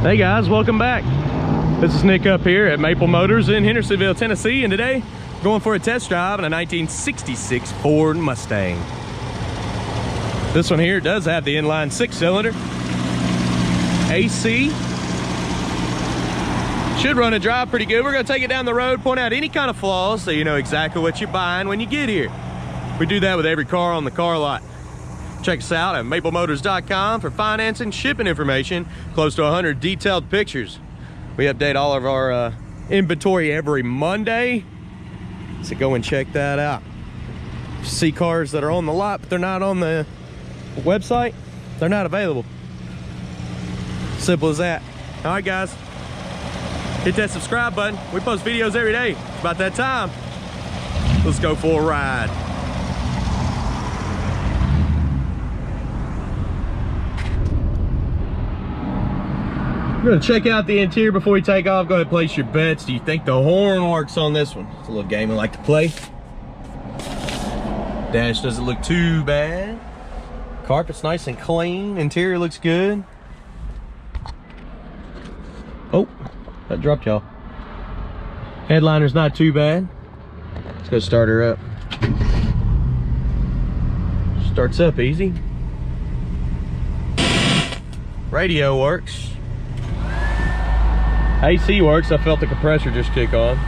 Hey guys, welcome back. This is Nick up here at Maple Motors in Hendersonville, Tennessee, and today going for a test drive in a 1966 Ford Mustang. This one here does have the inline 6-cylinder AC. Should run and drive pretty good. We're going to take it down the road, point out any kind of flaws so you know exactly what you're buying when you get here. We do that with every car on the car lot. Check us out at maplemotors.com for financing, shipping information, close to 100 detailed pictures. We update all of our inventory every Monday, so go and check that out. See cars that are on the lot, but they're not on the website, they're not available. Simple as that. All right, guys, hit that subscribe button. We post videos every day. It's about that time. Let's go for a ride. We're gonna check out the interior before we take off. Go ahead and place your bets. Do you think the horn works on this one? It's a little game I like to play. Dash doesn't look too bad. Carpet's nice and clean. Interior looks good. Oh, that dropped y'all. Headliner's not too bad. Let's go start her up. Starts up easy. Radio works. AC works. I felt the compressor just kick on.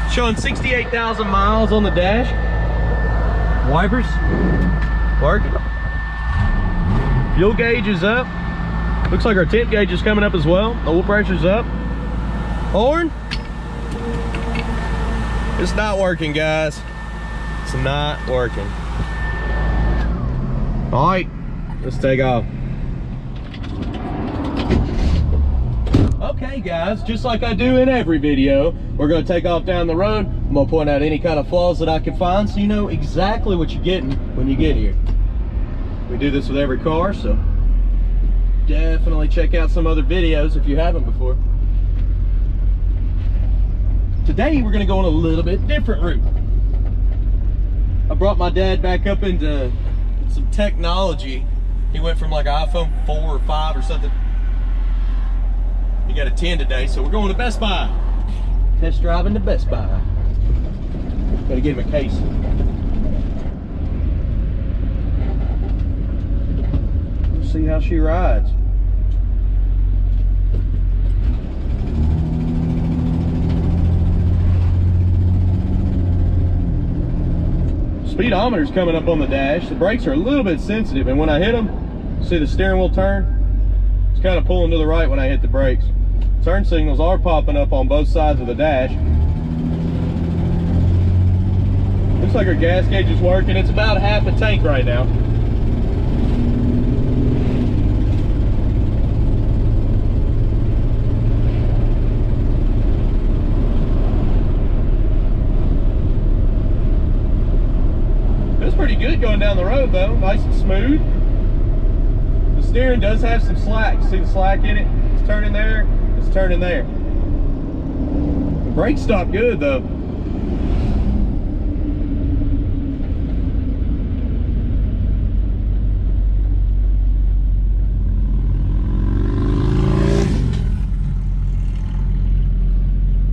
Showing 68,000 miles on the dash. Wipers work. Fuel gauge is up. Looks like our temp gauge is coming up as well. Oil pressure's up. Horn. It's not working, guys. It's not working. All right, let's take off. Okay guys, just like I do in every video, we're going to take off down the road. I'm going to point out any kind of flaws that I can find so you know exactly what you're getting when you get here. We do this with every car, so definitely check out some other videos if you haven't before. Today we're going to go on a little bit different route. I brought my dad back up into some technology. He went from like an iPhone 4 or 5 or something. He got a 10 today, so we're going to Best Buy. Test driving to Best Buy. Gotta get him a case. Let's see how she rides. Speedometer's coming up on the dash. The brakes are a little bit sensitive, and when I hit them, see the steering wheel turn? It's kind of pulling to the right when I hit the brakes. Turn signals are popping up on both sides of the dash. Looks like our gas gauge is working. It's about half a tank right now. It's pretty good going down the road though, nice and smooth. The steering does have some slack. See the slack in it? It's turning there. It's turning there. The brakes stop good though.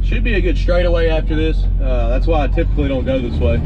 Should be a good straightaway after this. That's why I typically don't go this way.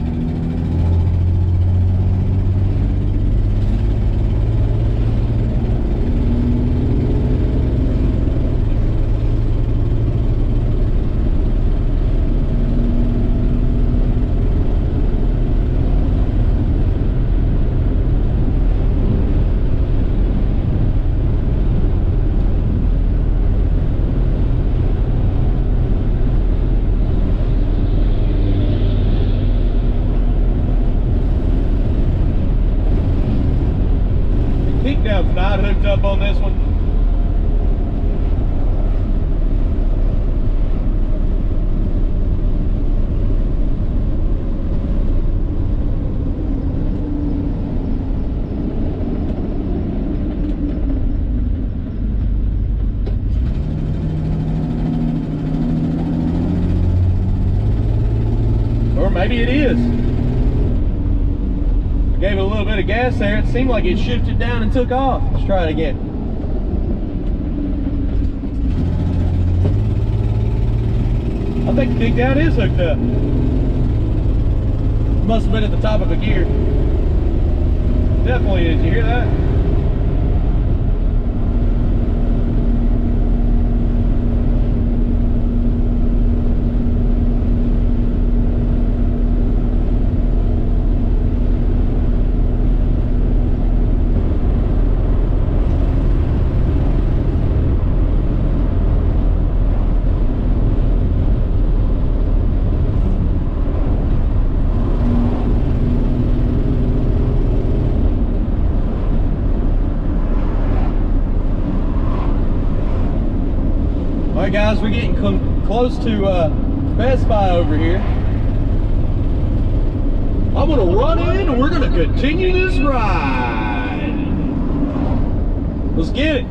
Kickdown's not hooked up on this one. Or maybe it is. Gave it a little bit of gas there. It seemed like it shifted down and took off. Let's try it again. I think the kickdown is hooked up. Must have been at the top of a gear. Definitely is. You hear that? All right, guys, we're getting close to Best Buy over here. I'm gonna run in and we're gonna continue this ride. Let's get it.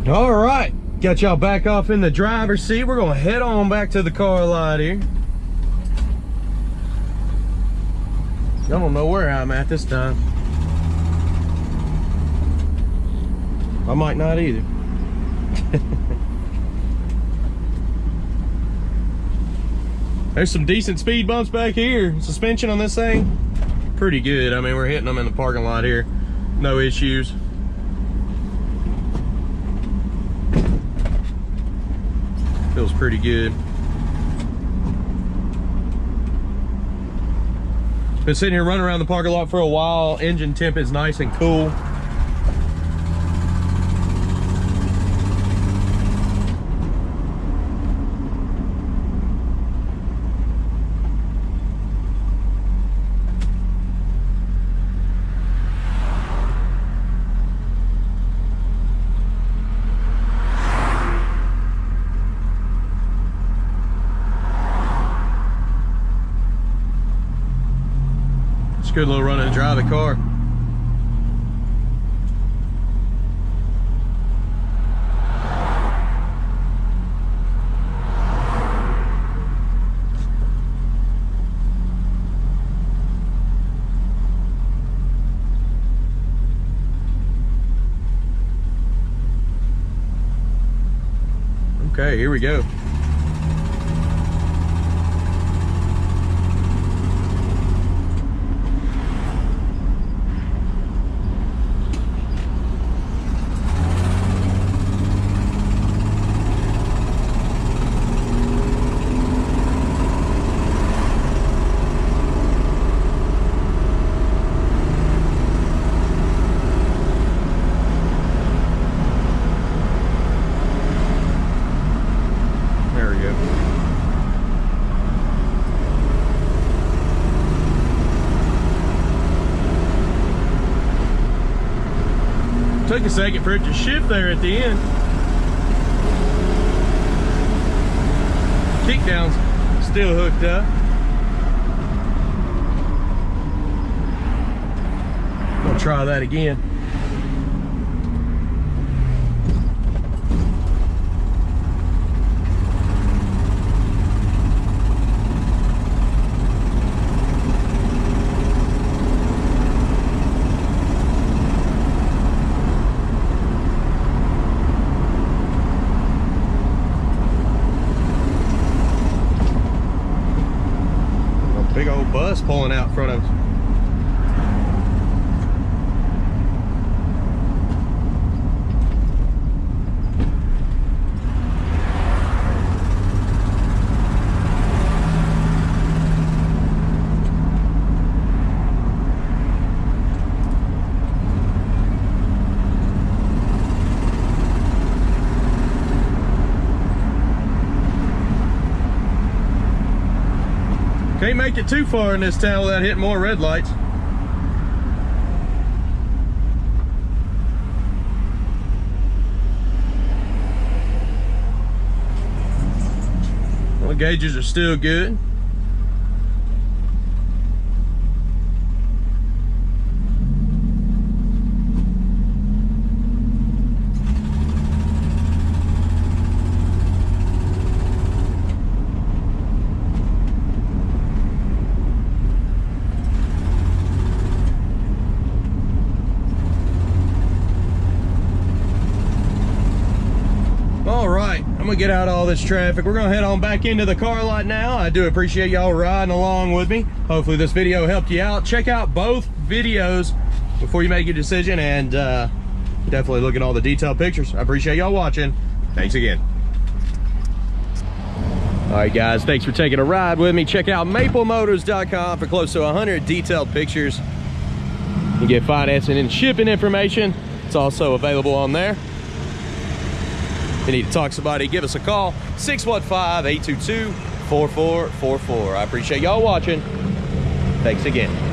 All right, got y'all back off in the driver's seat. We're gonna head on back to the car lot here. Y'all don't know where I'm at this time. I might not either. There's some decent speed bumps back here. Suspension on this thing, pretty good. I mean, we're hitting them in the parking lot here. No issues. Feels pretty good. Been sitting here running around the parking lot for a while. Engine temp is nice and cool. It's a good little run and drive the car. Okay, here we go. Took a second for it to shift there at the end. Kickdown's still hooked up. Gonna try that again. old bus pulling out in front of us. Can't make it too far in this town without hitting more red lights. Well, the gauges are still good. All right, I'm gonna get out all this traffic. We're gonna head on back into the car lot now. I do appreciate y'all riding along with me. Hopefully this video helped you out. Check out both videos before you make your decision, and definitely look at all the detailed pictures. I appreciate y'all watching. Thanks again. All right, guys, thanks for taking a ride with me. Check out maplemotors.com for close to 100 detailed pictures. You get financing and shipping information. It's also available on there. If you need to talk to somebody, give us a call, 615-822-4444. I appreciate y'all watching. Thanks again.